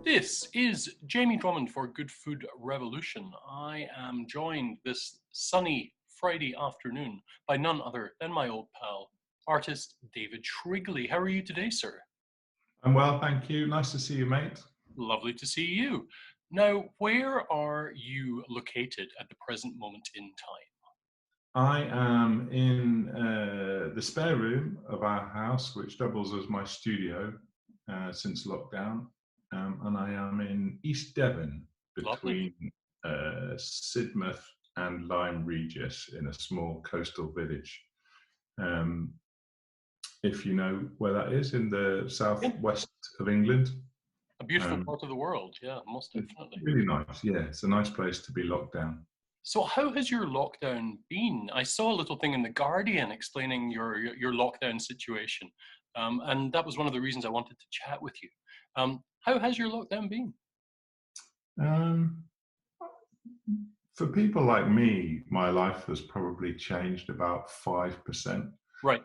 This is Jamie Drummond for Good Food Revolution. I am joined this sunny Friday afternoon by none other than my old pal, artist David Shrigley. How are you today, sir? I'm well, thank you. Nice to see you, mate. Lovely to see you. Now, where are you located at the present moment in time? I am in the spare room of our house, which doubles as my studio since lockdown. And I am in East Devon, Lovely. between Sidmouth and Lyme Regis, in a small coastal village. If you know where that is, in the southwest of England. A beautiful part of the world, yeah, most definitely. Really nice, yeah. It's a nice place to be locked down. So how has your lockdown been? I saw a little thing in The Guardian explaining your lockdown situation. And that was one of the reasons I wanted to chat with you. How has your lockdown been? Um, for people like me, my life has probably changed about 5%. Right.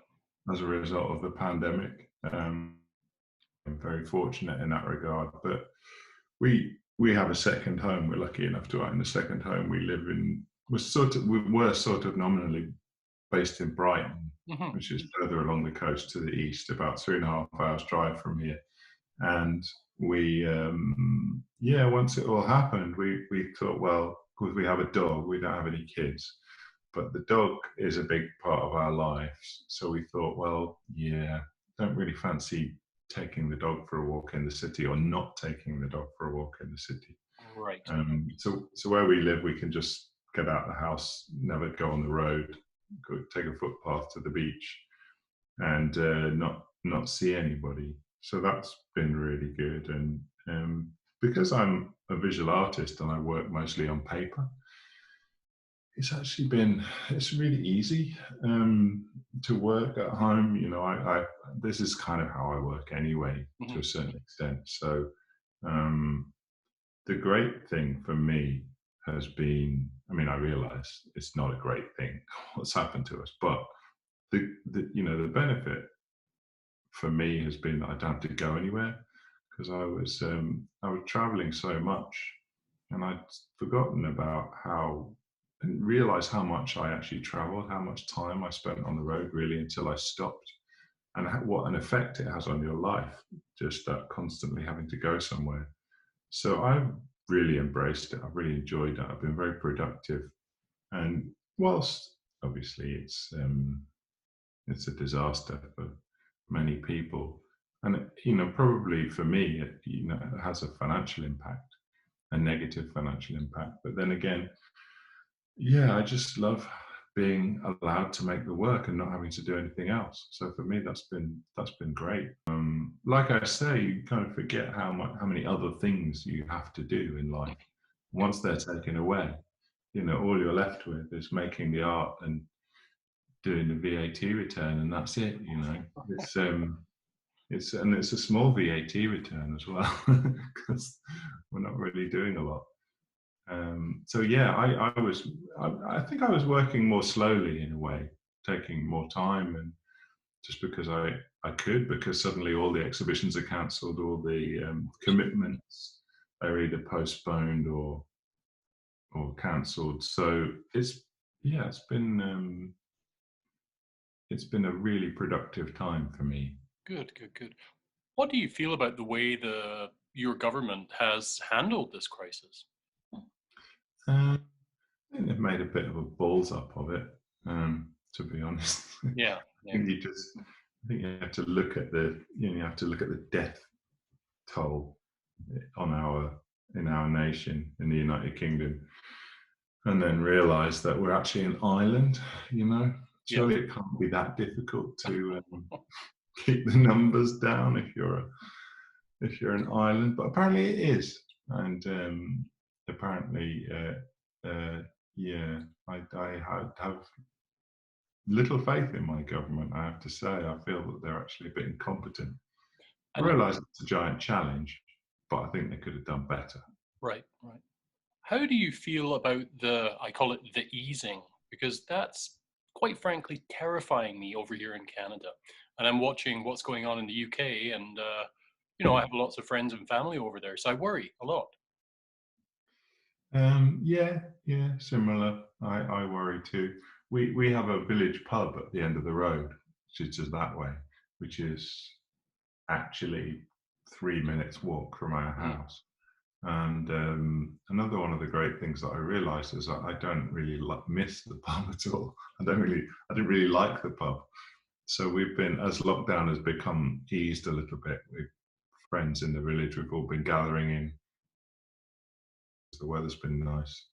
As a result of the pandemic. I'm very fortunate in that regard. But we have a second home. We're lucky enough to own a second home. We live in. We were sort of nominally based in Brighton, which is further along the coast to the east, about 3.5 hours drive from here. And we, once it all happened, we thought, well, because we have a dog, we don't have any kids. But the dog is a big part of our lives. So we thought, well, yeah, don't really fancy taking the dog for a walk in the city, or not taking the dog for a walk in the city. Right. So where we live, we can just get out of the house, never go on the road, go take a footpath to the beach, and not see anybody. So that's been really good. And because I'm a visual artist and I work mostly on paper, it's really easy to work at home. You know, this is kind of how I work anyway, to a certain extent. So the great thing for me has been, I mean, I realize it's not a great thing what's happened to us, but the benefit for me has been that I don't have to go anywhere, because I was traveling so much, and I'd forgotten about and realize how much I actually traveled, how much time I spent on the road, really, until I stopped, and what an effect it has on your life, just that constantly having to go somewhere. So I've really embraced it. I've really enjoyed it. I've been very productive. And whilst obviously it's a disaster for many people, and probably for me, it has a financial impact, a negative financial impact. But then again, yeah, I just love being allowed to make the work and not having to do anything else. So for me, that's been great. Like I say, you kind of forget how many other things you have to do in life. Once they're taken away, all you're left with is making the art and doing the VAT return, and that's it. It's a small VAT return as well, because we're not really doing a lot. So yeah, I think I was working more slowly in a way, taking more time, and just because I could, because suddenly all the exhibitions are cancelled, all the commitments are either postponed or cancelled. So it's been a really productive time for me. Good. What do you feel about the way your government has handled this crisis? I think they've made a bit of a balls up of it, to be honest. Yeah. I think you have to look at the death toll in our nation, in the United Kingdom, and then realise that we're actually an island. Surely it can't be that difficult to keep the numbers down if you're an island, but apparently it is, and apparently, I have little faith in my government, I have to say. I feel that they're actually a bit incompetent. I realise it's a giant challenge, but I think they could have done better. Right. How do you feel about I call it the easing? Because that's quite frankly terrifying me over here in Canada. And I'm watching what's going on in the UK, and I have lots of friends and family over there, so I worry a lot. Yeah, similar. I worry too. We have a village pub at the end of the road, which is just that way, which is actually 3 minutes walk from our Mm. house. And another one of the great things that I realised is that I don't really miss the pub at all. I didn't really like the pub. So we've been, as lockdown has become eased a little bit, with friends in the village, we've all been gathering in. The weather's been nice.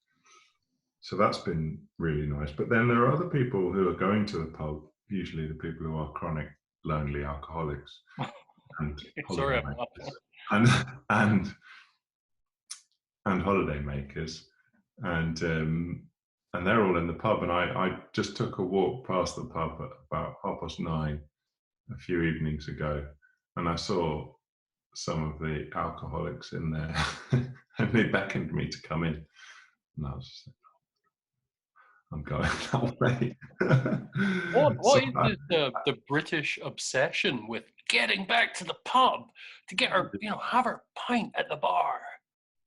So that's been really nice. But then there are other people who are going to the pub, usually the people who are chronic, lonely alcoholics and Sorry, holiday I'm laughing. makers. And and and holiday makers. And they're all in the pub. And I just took a walk past the pub at about 9:30 a few evenings ago, and I saw some of the alcoholics in there, and they beckoned me to come in. And I was just like, I'm going that way. So What is the British obsession with getting back to the pub to get our have our pint at the bar?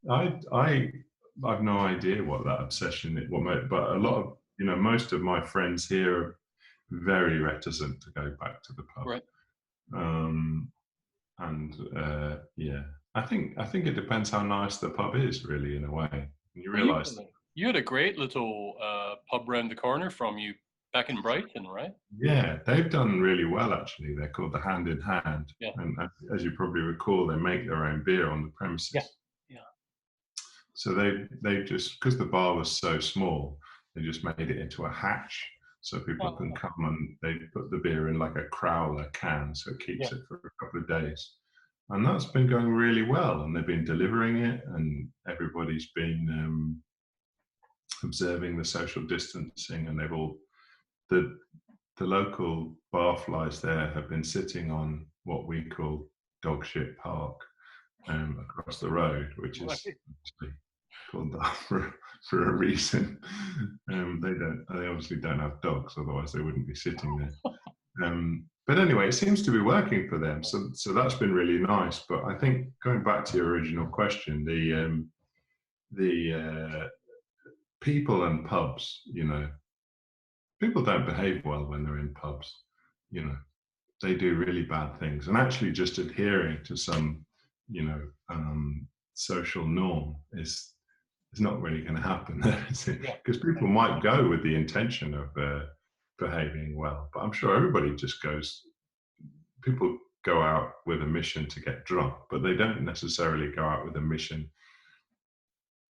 I've no idea what that obsession is, but a lot of most of my friends here are very reticent to go back to the pub. Right. Um, and yeah, I think it depends how nice the pub is, really, in a way. You Well, realise, you had a great little pub round the corner from you back in Brighton, right? yeah, they've done really well actually. They're called the Hand in Hand, Yeah. and as you probably recall, they make their own beer on the Yeah. premises. Yeah. So they just, because the bar was so small, they just made it into a hatch so people can Oh, come, and they put the beer in like a crowler can, so it yeah. keeps it for a couple of days. And that's been going really well, and they've been delivering it, and everybody's been observing the social distancing, and they've all the local barflies there have been sitting on what we call dog shit park across the road, which is Right. actually called that for a reason. They obviously don't have dogs, otherwise they wouldn't be sitting there. But anyway, it seems to be working for them, so that's been really nice. But I think, going back to your original question, the people and pubs, people don't behave well when they're in pubs. You know, they do really bad things, and actually just adhering to some, you know, social norm is not really going to happen there, is it? Yeah. Because people might go with the intention of behaving well, but I'm sure everybody just goes. People go out with a mission to get drunk, but they don't necessarily go out with a mission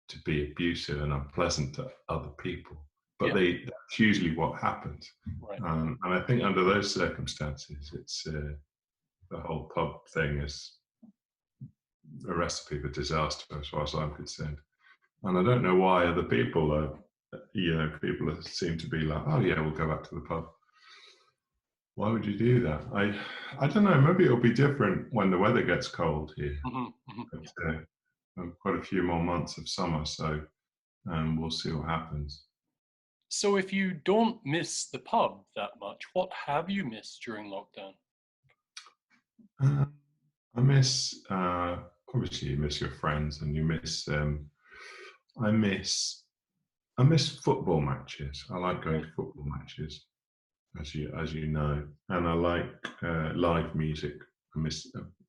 to be abusive and unpleasant to other people. But Yeah. that's usually what happens. Right. And I think under those circumstances, it's the whole pub thing is a recipe for disaster, as far as I'm concerned. And I don't know why other people are, people seem to be like, oh yeah, we'll go back to the pub. Why would you do that? I don't know. Maybe it'll be different when the weather gets cold here. But, quite a few more months of summer, so we'll see what happens. So if you don't miss the pub that much, what have you missed during lockdown? I miss, obviously you miss your friends, and you miss. I miss football matches. I like going to football matches, as you know, and I like live music. I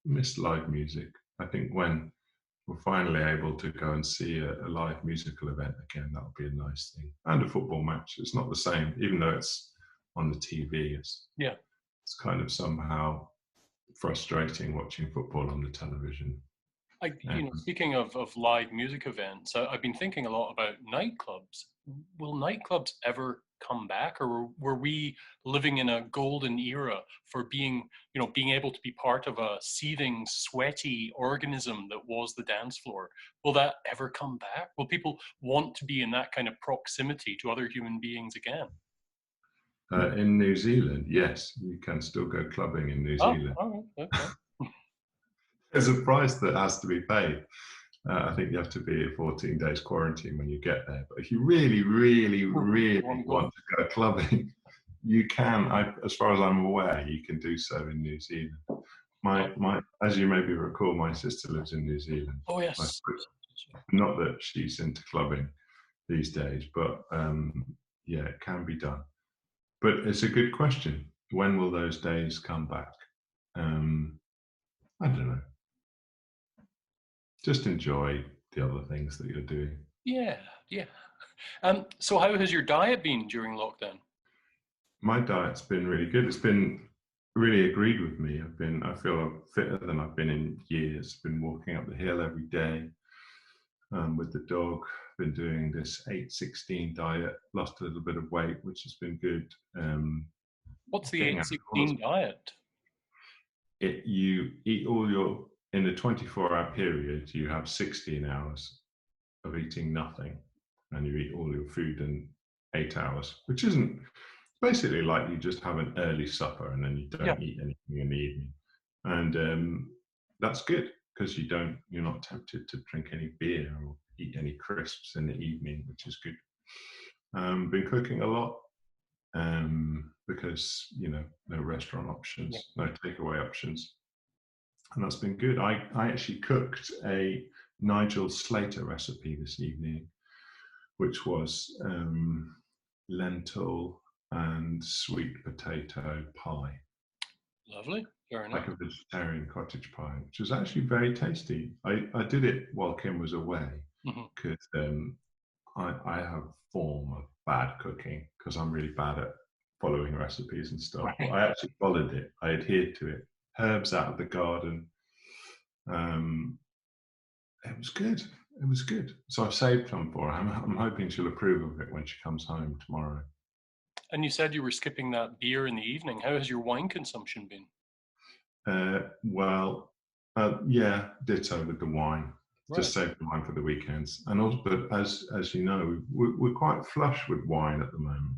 miss live music. I think when we're finally able to go and see a live musical event again, that would be a nice thing. And a football match. It's not the same, even though it's on the TV. Yeah. It's kind of somehow frustrating watching football on the television. Speaking of live music events, I've been thinking a lot about nightclubs. Will nightclubs ever come back, or were we living in a golden era for being able to be part of a seething, sweaty organism that was the dance floor? Will that ever come back? Will people want to be in that kind of proximity to other human beings again? In New Zealand, yes, you can still go clubbing in New Oh, Zealand. all right, okay. There's a price that has to be paid. I think you have to be 14 days quarantine when you get there. But if you really, really, really want to go clubbing, you can. As far as I'm aware, you can do so in New Zealand. my, as you maybe recall, my sister lives in New Zealand. Oh yes. Not that she's into clubbing these days, but yeah, it can be done. But it's a good question. When will those days come back? I don't know. Just enjoy the other things that you're doing. Yeah, yeah. So how has your diet been during lockdown? My diet's been really good. It's been really agreed with me. I feel fitter than I've been in years. Been walking up the hill every day with the dog. Been doing this 8-16 diet. Lost a little bit of weight, which has been good. What's the Getting out. 8-16 diet? You eat all your in a 24-hour period. You have 16 hours of eating nothing, and you eat all your food in 8 hours, which isn't basically like you just have an early supper and then you Yeah. don't eat anything in the evening, and that's good because you're not tempted to drink any beer or eat any crisps in the evening, which is good. Been cooking a lot because no restaurant Yeah. options, no takeaway options, and that's been good. I actually cooked a Nigel Slater recipe this evening, which was lentil and sweet potato pie, Lovely. Very like nice. a vegetarian cottage pie, which was actually very tasty. I did it while Kim was away Hmm. because I have a form of bad cooking because I'm really bad at following recipes and stuff. But Right. I actually followed it. I adhered to it. Herbs out of the garden. Um, it was good. It was good. So I've saved some for her. I'm hoping she'll approve of it when she comes home tomorrow. And you said you were skipping that beer in the evening. How has your wine consumption been? Well, yeah, ditto with the wine. Right. Just save the wine for the weekends. And also, but as you know, we're quite flush with wine at the moment.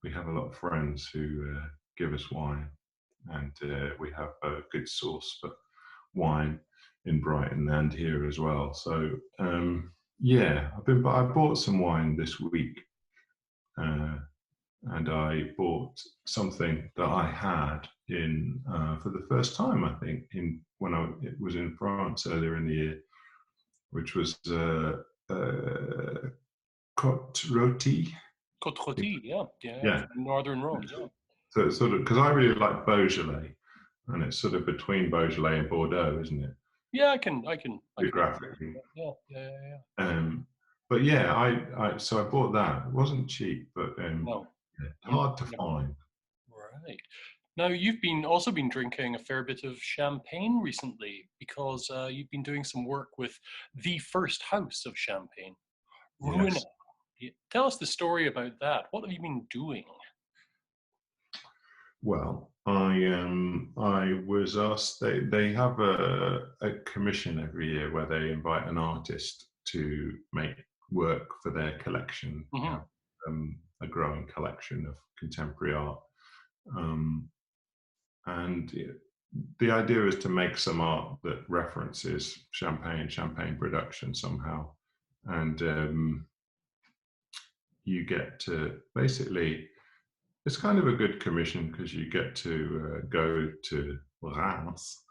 We have a lot of friends who give us wine, and we have a good source for wine in Brighton and here as well. So yeah, I bought some wine this week, and I bought something that I had in for the first time, I think, it was in France earlier in the year, which was côte rôtie. Côte rôtie, yeah, yeah, Yeah, from Northern Rome, yeah. so it's sort of because I really like Beaujolais, and it's sort of between Beaujolais and Bordeaux, isn't it? Yeah, I can agree with Geographically. that. Yeah, yeah, yeah, yeah. But yeah, so I bought that. It wasn't cheap, but No, yeah, no, hard to never. find. Right. Now you've been also been drinking a fair bit of champagne recently because you've been doing some work with the first house of champagne, Ruinart. Yes. Tell us the story about that. What have you been doing? Well, I was asked. They have a commission every year where they invite an artist to make work for their collection. They Hmm. have a growing collection of contemporary art, um, and the idea is to make some art that references champagne production somehow, and you get to basically. It's kind of a good commission because you get to go to Reims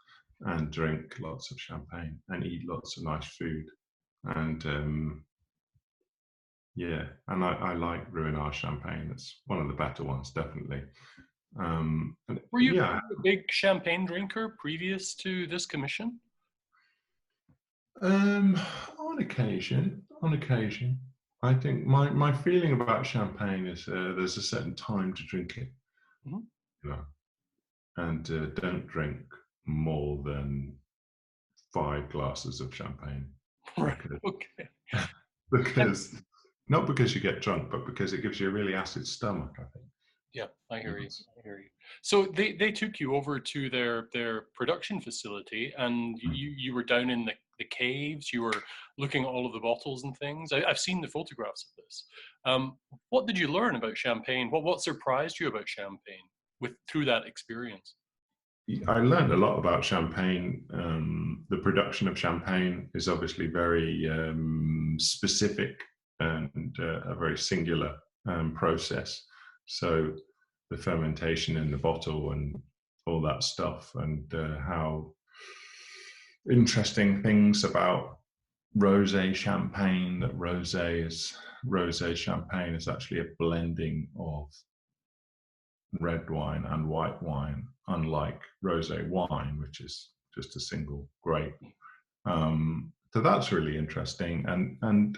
and drink lots of champagne and eat lots of nice food. And yeah, and I like Ruinart champagne. It's one of the better ones, definitely. And Were you yeah, a big champagne drinker previous to this commission? um, on occasion, I think my feeling about champagne is there's a certain time to drink it, Hmm. you know, and don't drink more than 5 glasses of champagne Right. because Okay. And because not because you get drunk, but because it gives you a really acid stomach. I think. yeah, I hear you. Yes. I hear you. So they took you over to their production facility, and Mm. you were down in the caves. You were looking at all of the bottles and things. I've seen the photographs of this. What did you learn about champagne? What surprised you about champagne with through that experience? I learned a lot about champagne. The production of champagne is obviously very specific and a very singular process. So the fermentation in the bottle and all that stuff, and how interesting things about rosé champagne, that rosé champagne is actually a blending of red wine and white wine, unlike rosé wine, which is just a single grape. So that's really interesting, and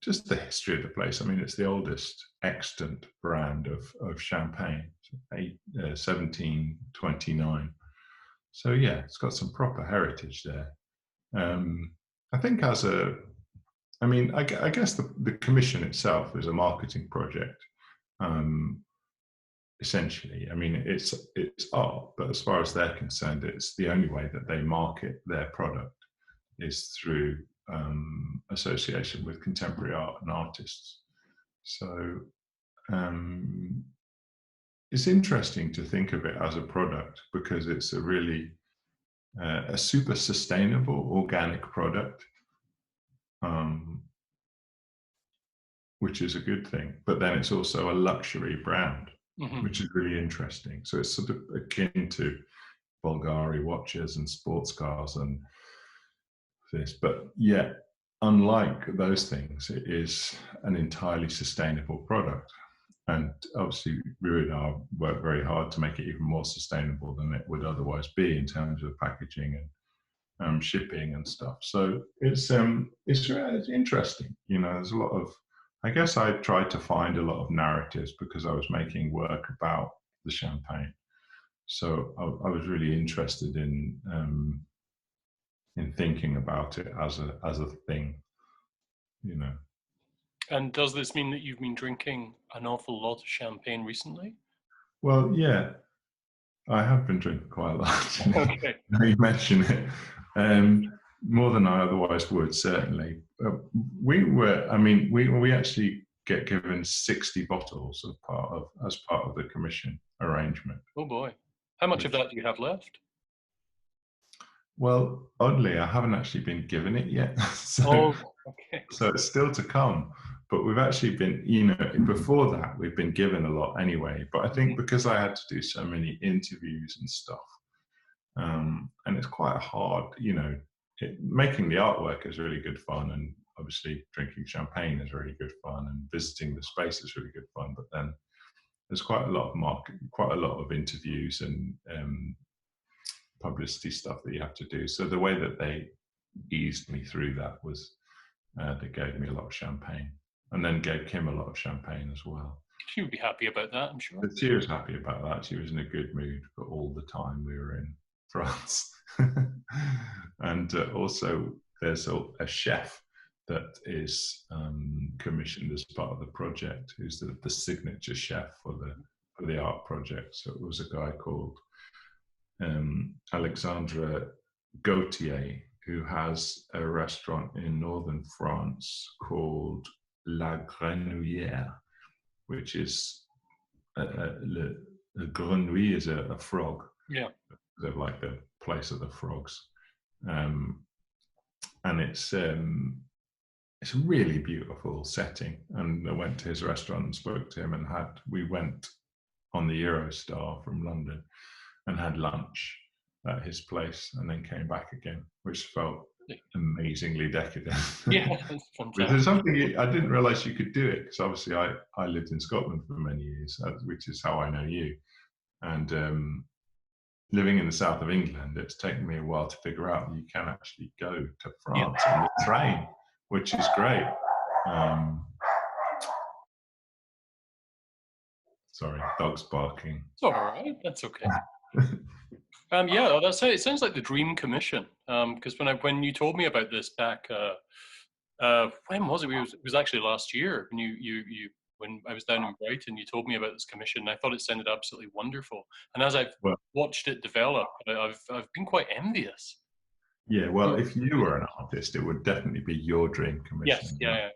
just the history of the place. I mean, it's the oldest extant brand of champagne, 1729. So yeah, it's got some proper heritage there. I think I guess the commission itself is a marketing project. Essentially, I mean, it's art, but as far as they're concerned, it's the only way that they market their product is through association with contemporary art and artists. So it's interesting to think of it as a product, because it's a really a super sustainable organic product, which is a good thing. But then it's also a luxury brand, which is really interesting. So it's sort of akin to Bulgari watches and sports cars and this, but yet, unlike those things, it is an entirely sustainable product. And obviously, Ruinart worked very hard to make it even more sustainable than it would otherwise be in terms of packaging and shipping and stuff. So it's interesting. You know, there's a lot of. I guess I tried to find a lot of narratives because I was making work about the champagne. So I was really interested in thinking about it as a thing, you know. And does this mean that you've been drinking an awful lot of champagne recently? Well, yeah, I have been drinking quite a lot. Okay. Now you mention it, more than I otherwise would, certainly. We actually get given 60 bottles as part of the commission arrangement. Oh boy. How much of that do you have left? Well, oddly, I haven't actually been given it yet. Oh, okay. So it's still to come. But we've actually been, before that, we've been given a lot anyway. But I think because I had to do so many interviews and stuff, and it's quite hard, making the artwork is really good fun. And obviously drinking champagne is really good fun. And visiting the space is really good fun. But then there's quite a lot of interviews and publicity stuff that you have to do. So the way that they eased me through that was they gave me a lot of champagne, and then gave Kim a lot of champagne as well. She would be happy about that, I'm sure. But she was happy about that. She was in a good mood for all the time we were in France. And also, there's a chef that is commissioned as part of the project, who's the signature chef for the art project. So it was a guy called Alexandre Gauthier, who has a restaurant in northern France called La Grenouillère, which is the grenouille is a frog. Yeah. They're like the place of the frogs. And it's a really beautiful setting. And I went to his restaurant and spoke to him, and we went on the Eurostar from London and had lunch at his place, and then came back again, which felt amazingly decadent. Yeah, that's fantastic. There's something I didn't realize you could do it, because obviously I lived in Scotland for many years, which is how I know you. And living in the south of England, it's taken me a while to figure out you can actually go to France on the train, which is great. Sorry, dog's barking. It's all right. That's okay. Yeah, that's it. It sounds like the dream commission. Because when you told me about this back, when was it? It was actually last year when when I was down in Brighton. You told me about this commission, and I thought it sounded absolutely wonderful. And as I've watched it develop, I've been quite envious. Yeah, well, if you were an artist, it would definitely be your dream commission. Yes, yeah.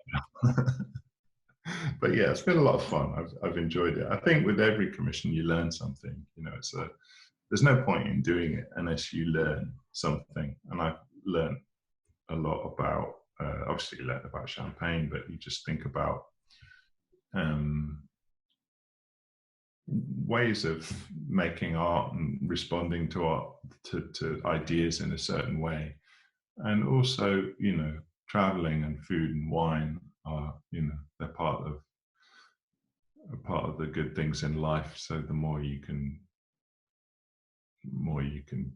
But yeah, it's been a lot of fun. I've enjoyed it. I think with every commission, you learn something. There's no point in doing it unless you learn something. And I've learned a lot about, obviously you learn about champagne, but you just think about ways of making art and responding to art, to ideas in a certain way. And also, traveling and food and wine are, they're part of the good things in life. So the more you can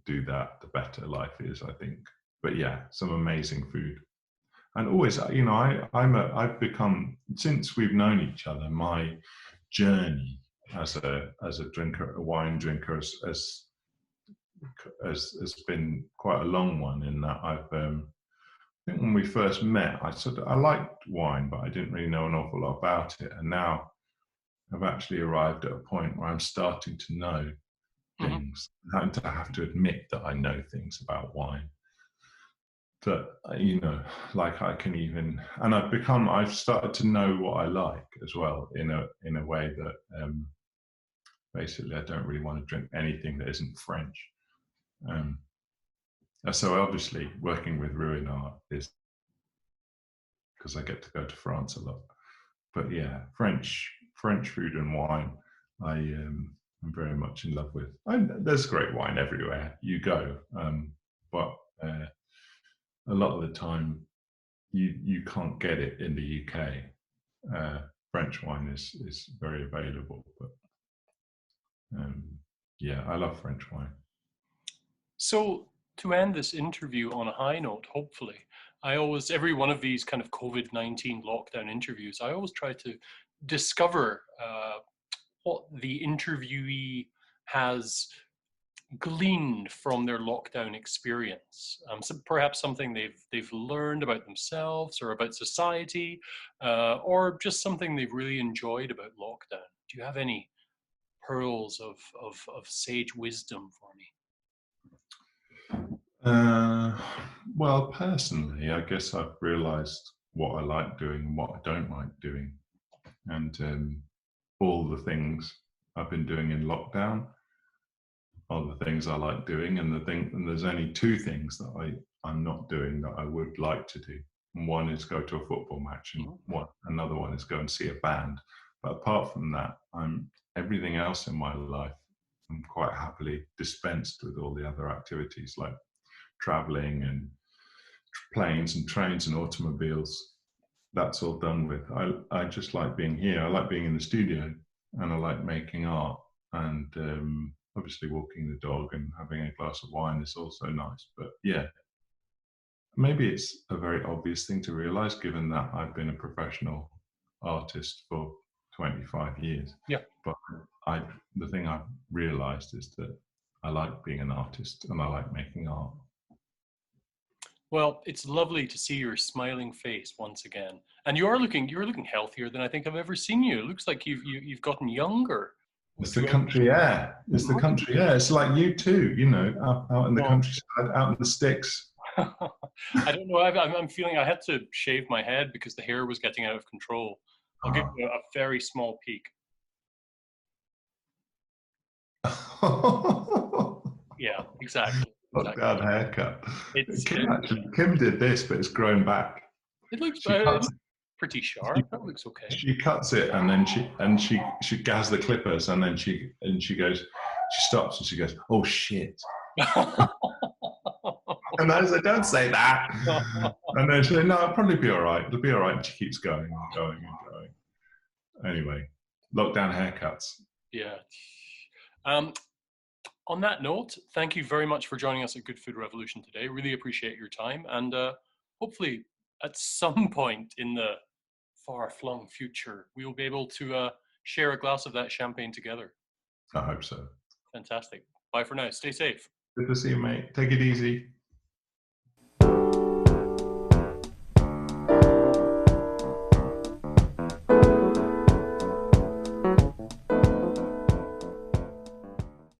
do that, the better life is, I think. But yeah, some amazing food. And always, I've become, since we've known each other, my journey as a drinker, a wine drinker, has been quite a long one. In that I think when we first met, I liked wine, but I didn't really know an awful lot about it. And now I've actually arrived at a point where I'm starting to know things, and to have to admit that I know things about wine. That like I can even, and I've started to know what I like as well, in a way that basically I don't really want to drink anything that isn't French. So obviously working with Ruinart is because I get to go to France a lot. But yeah, French food and wine, I'm very much in love with. There's great wine everywhere you go, but a lot of the time you can't get it in the UK. French wine is very available, but yeah, I love French wine. So to end this interview on a high note, hopefully, every one of these kind of COVID-19 lockdown interviews, I always try to discover what the interviewee has gleaned from their lockdown experience. So perhaps something they've learned about themselves or about society, or just something they've really enjoyed about lockdown. Do you have any pearls of sage wisdom for me? Well, personally, I guess I've realised what I like doing and what I don't like doing, and all the things I've been doing in lockdown are the things I like doing, and there's only two things that I'm not doing that I would like to do. And one is go to a football match, and another one is go and see a band. But apart from that, everything else in my life, I'm quite happily dispensed with all the other activities like traveling and planes and trains and automobiles. That's all done with. I just like being here. I like being in the studio, and I like making art, and obviously walking the dog and having a glass of wine is also nice. But yeah, maybe it's a very obvious thing to realize, given that I've been a professional artist for 25 years. Yeah. But the thing I've realized is that I like being an artist and I like making art. Well, it's lovely to see your smiling face once again, and you're looking healthier than I think I've ever seen you. It looks like you've gotten younger. It's the country air. It's the country air. It's like you too, out in the countryside, out in the sticks. I don't know. I'm feeling I had to shave my head because the hair was getting out of control. I'll give you a very small peek. Yeah, exactly. Lockdown haircut. Kim did this, but it's grown back. It looks pretty sharp. That looks okay. She cuts it, and then she has the clippers, and then she goes. She stops and she goes, "Oh shit!" And I said, "Don't say that." And then she said, "No, it'll probably be all right. It'll be all right." And she keeps going and going and going. Anyway, lockdown haircuts. Yeah. On that note, thank you very much for joining us at Good Food Revolution today. Really appreciate your time, and hopefully at some point in the far-flung future, we will be able to share a glass of that champagne together. I hope so. Fantastic. Bye for now. Stay safe. Good to see you, mate. Take it easy.